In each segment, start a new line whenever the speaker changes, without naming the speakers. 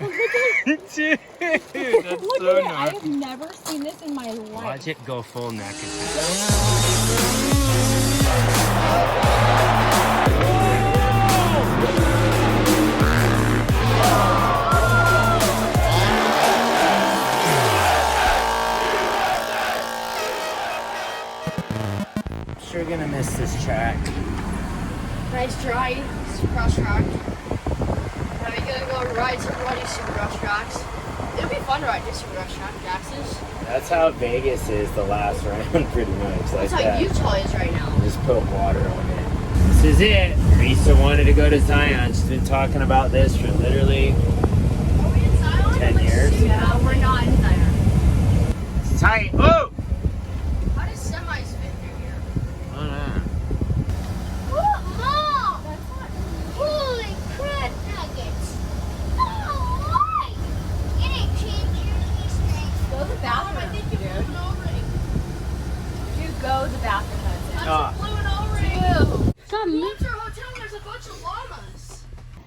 Dude, that's
Look
so
at it. I
nice.
have never seen this in my life.
Watch it go full naked. Sure gonna miss this track.
Nice dry Supercross track. Now we're gonna go ride some bloody Supercross tracks. It'll be fun to ride this Supercross track, Jax's.
That's how Vegas is the last round, pretty much.
That's
Like
how
that.
Utah is right now.
Just put water on it. This is it. Risa wanted to go to Zion. She's been talking about this for literally
Are we in Zion?
10 years.
Yeah, we're not in Zion.
It's tight. Oh!
How does semis fit through here?
I don't know.
Oh, Mom! Holy crap nuggets! No way! It ain't changed your key
Go to the bathroom,
I think you blew an O-ring.
Dude, go to the bathroom. That's it.
Ah.
Blew an O-ring.
Come here.
Go to our hotel and there's a bunch of llamas.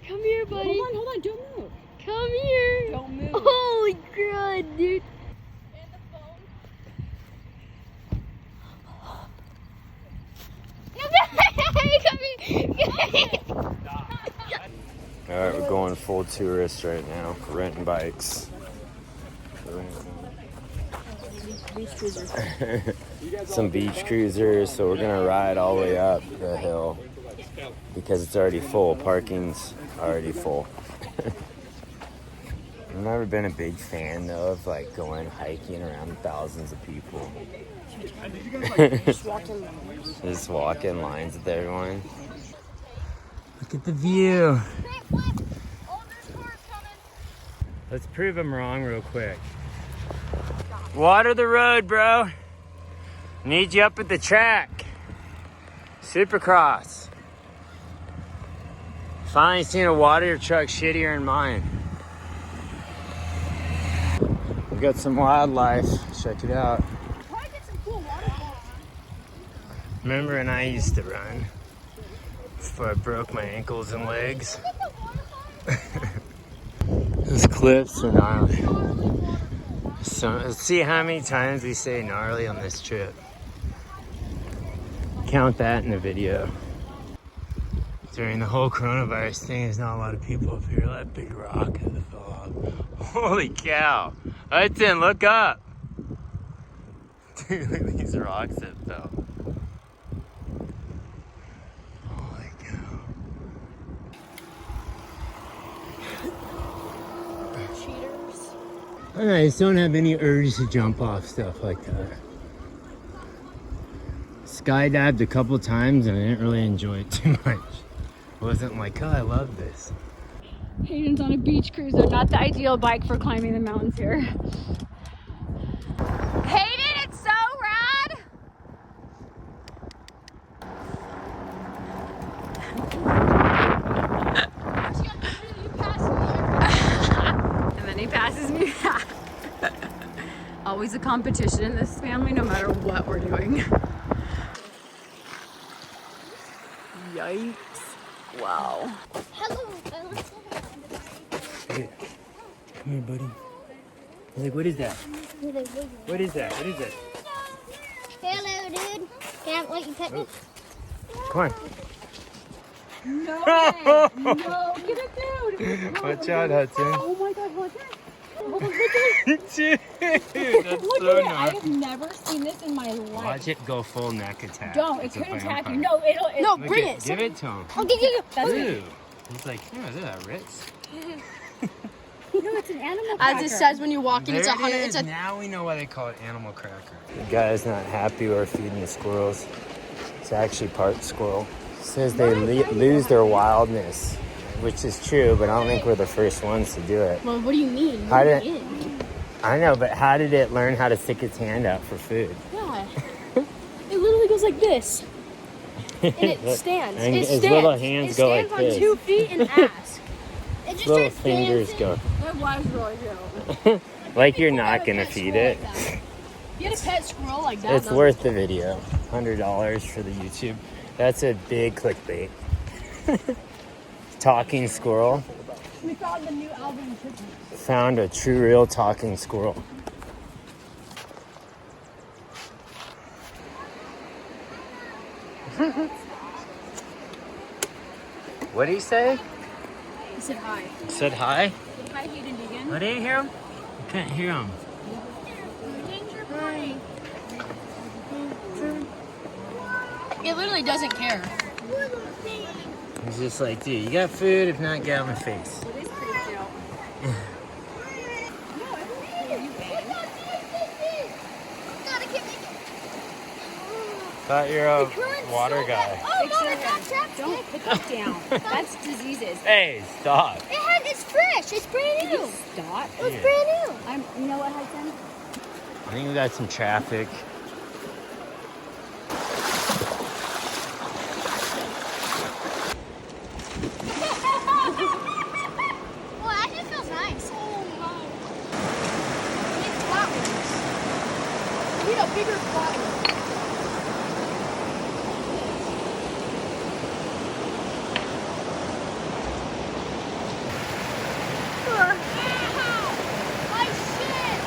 Come here, buddy. Hold on, don't move.
Come here.
Don't move.
Holy crud, dude.
And the phone.
Alright, we're going full tourist right now. Renting bikes. Some beach cruisers, so we're gonna ride all the way up the hill because it's already full. Parking's already full. I've never been a big fan though of like going hiking around thousands of people. Just walk in lines with everyone. Look at the view. Let's prove them wrong real quick. Water the road, bro. Need you up at the track. Supercross. Finally seen a water truck shittier than mine. We got some wildlife. Check it out. Remember when I used to run before I broke my ankles and legs? Those cliffs are gnarly. So let's see how many times we say gnarly on this trip. Count that in the video. During the whole coronavirus thing, there's not a lot of people up here. That big rock that fell off. Holy cow. Hudson, look up. Dude, look at these rocks that fell. Holy cow.
Cheaters.
I just don't have any urge to jump off stuff like that. Skydived a couple times and I didn't really enjoy it too much. It wasn't like, oh, I love this.
Hayden's on a beach cruiser, not the ideal bike for climbing the mountains here. Hayden, it's so rad! And then he passes me back. Always a competition in this family, no matter what we're doing. Yikes. Wow.
Hello,
Hey, come here, buddy. He's like, what is that? What is that? What is it?
Hello, dude. Can I let you pet me?
Come on.
No way. No, get it, dude.
Watch out, Hudson.
Oh my God, look at it. Look at it.
Dude, that's
Look
so
at it. I
nice.
have never seen this in my life.
Watch it go full neck attack.
Don't. It
It's a
could attack
vampire.
you. No, it'll.
No,
Look
bring
at-
it.
Give it to him.
Okay, yeah.
That's
Ooh. He's like, yeah, look at that Ritz.
No, it's an animal
As it says when you walk in,
There
it's 100.
it
It's
is.
a
Now we know why they call it animal cracker. The guy's not happy we're feeding the squirrels. It's actually part squirrel. It says they lose their wildness, which is true, but I don't think we're the first ones to do it.
Well, what do you mean?
How did I know, but how did it learn how to stick its hand out for food?
Yeah. It literally goes like this. And it stands.
And
It
its
stands.
little hands
it
go
stands
like
on
this.
2 feet and ass.
It just
Little
starts
fingers
dancing.
go.
That was really good.
Like you're not gonna feed it.
If you had a pet squirrel like that,
It's worth the video. $100 for the YouTube. That's a big clickbait. Talking squirrel.
We found the new album cookies.
Found a true, real talking squirrel. What did he say?
He said hi.
He said hi?
Hi, Hayden Deegan.
What did you hear him? I couldn't hear him.
It literally doesn't care.
He's just like, dude, you got food? If not, get out of my face.
It is pretty cute.
Thought you're a water guy.
Oh, Mama, that's
Don't put that down. That's diseases.
Hey, stop.
It's fresh. It's brand new.
Stop.
It's brand new.
You know what, Hudson?
I think we got some traffic.
Well, that just feels nice.
Oh my. We need flat ones. We need a bigger flat one. My shit!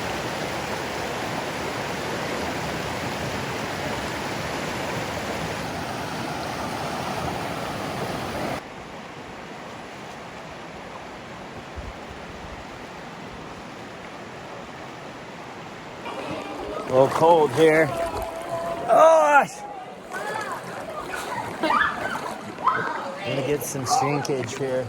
A little cold here. Oh! I'm gonna get some shrinkage here.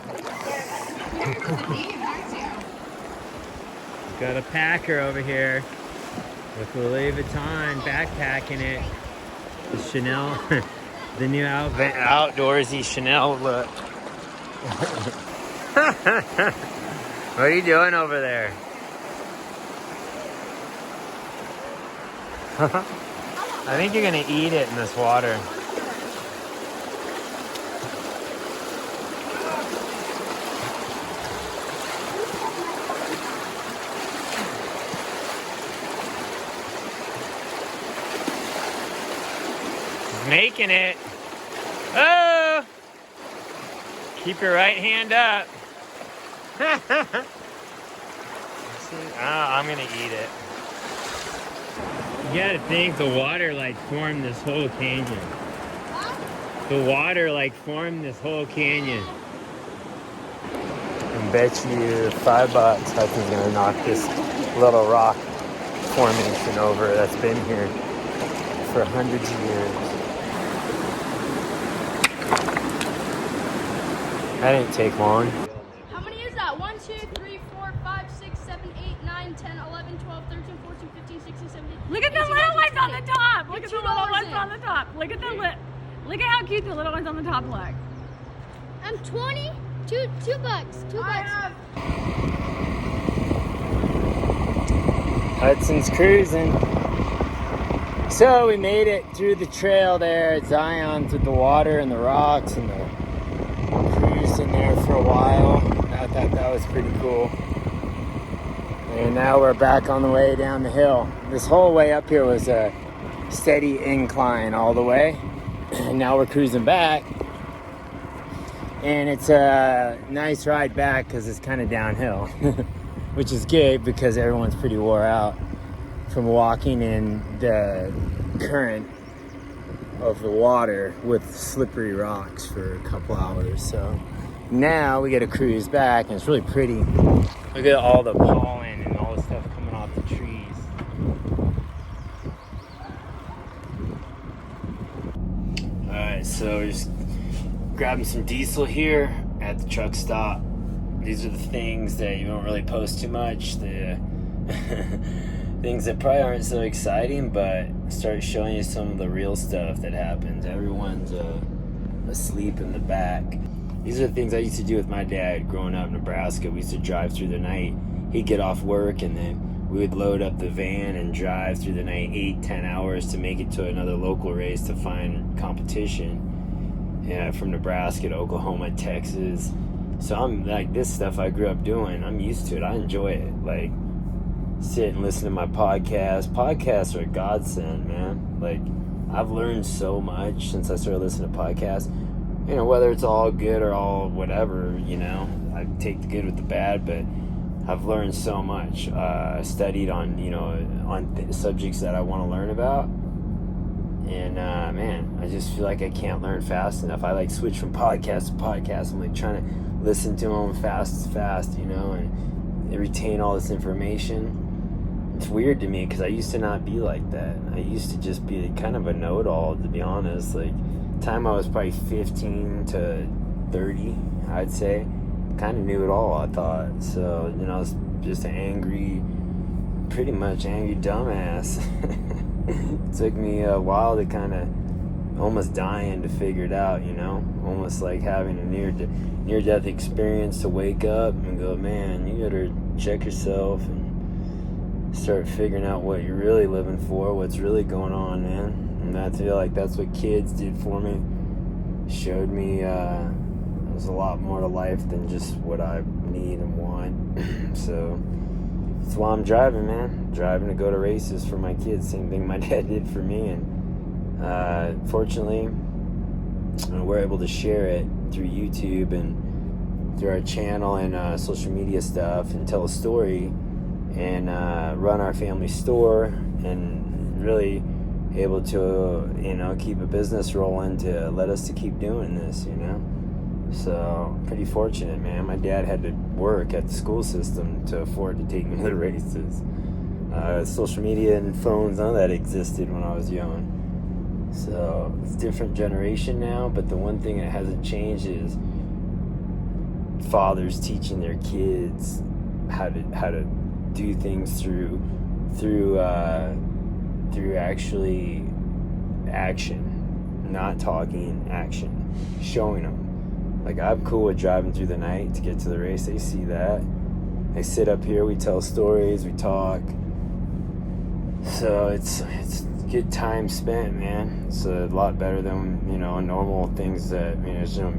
Got a packer over here with the Louis Vuitton backpacking it. The Chanel, the new outdoorsy Chanel look. What are you doing over there? I think you're gonna eat it in this water. Making it. Oh! Keep your right hand up. I'm gonna eat it. You gotta think the water like formed this whole canyon. The water like formed this whole canyon. I bet you $5 Hudson's gonna knock this little rock formation over that's been here for hundreds of years. That didn't take long.
How many is that? 1, 2, 3, 4, 5, 6, 7, 8, 9, 10, 11, 12, 13, 14, 15, 16, 17.
Look at the little ones on the top. Look at the little
$2
ones
in.
on the top. Look at the look at how cute the little ones on the top look.
I'm 20. $2 bucks. $2 bucks.
Hudson's cruising. So we made it through the trail there at Zion, through the water and the rocks, and cruised in there for a while. I thought that was pretty cool. And now we're back on the way down the hill. This whole way up here was a steady incline all the way. And now we're cruising back. And it's a nice ride back because it's kind of downhill, which is good because everyone's pretty wore out from walking in the current of the water with slippery rocks for a couple hours. So now we get to cruise back, and it's really pretty. Look at all the pollen and all the stuff coming off the trees. All right, so we're just grabbing some diesel here at the truck stop. These are the things that you don't really post too much. The things that probably aren't so exciting, but start showing you some of the real stuff that happens. Everyone's asleep in the back. These are the things I used to do with my dad growing up in Nebraska. We used to drive through the night. He'd get off work, and then we would load up the van and drive through the night 8-10 hours to make it to another local race to find competition. Yeah, from Nebraska to Oklahoma, Texas. So I'm like, this stuff I grew up doing, I'm used to it. I enjoy it. Like, sit and listen to my podcast. Podcasts are a godsend, man. Like, I've learned so much since I started listening to podcasts. You know, whether it's all good or all whatever, you know, I take the good with the bad, but I've learned so much. Studied on, subjects that I want to learn about. And, man, I just feel like I can't learn fast enough. I, like, switch from podcast to podcast. I'm, like, trying to listen to them fast, and retain all this information. It's weird to me because I used to not be like that. I used to just be kind of a know-it-all, to be honest. Like, time I was probably 15 to 30, I'd say, kind of knew it all, I thought. So, I was just an pretty much angry dumbass. It took me a while to kind of almost dying to figure it out, almost like having a near-death experience to wake up and go, man, you better check yourself and start figuring out what you're really living for, what's really going on, man. And I feel like that's what kids did for me. Showed me there's a lot more to life than just what I need and want. So that's why I'm driving, man. Driving to go to races for my kids. Same thing my dad did for me. And fortunately, we're able to share it through YouTube and through our channel and social media stuff and tell a story and run our family store and really able to, keep a business rolling to let us to keep doing this, So, pretty fortunate, man. My dad had to work at the school system to afford to take me to the races. Social media and phones, none of that existed when I was young. So, it's a different generation now, but the one thing that hasn't changed is fathers teaching their kids how to do things through actually action, not talking, action, showing them. Like, I'm cool with driving through the night to get to the race. They see that. They sit up here, we tell stories, we talk. So it's good time spent, man. It's a lot better than, normal things that,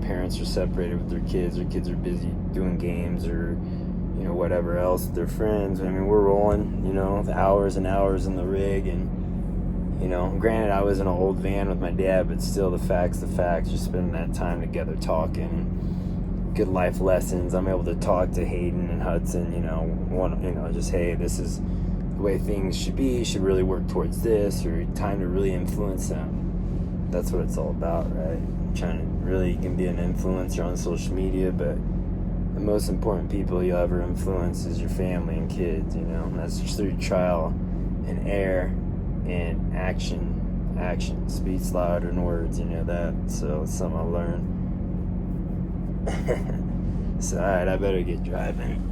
parents are separated with their kids are busy doing games or, whatever else with their friends. We're rolling, the hours and hours in the rig and, granted I was in an old van with my dad, but still the facts, just spending that time together talking, good life lessons. I'm able to talk to Hayden and Hudson, just, hey, this is the way things should be, you should really work towards this, or time to really influence them. That's what it's all about, right? You can be an influencer on social media, but the most important people you'll ever influence is your family and kids, and that's just through trial and error and action speaks louder than words, that. So it's something I learned. So alright, I better get driving.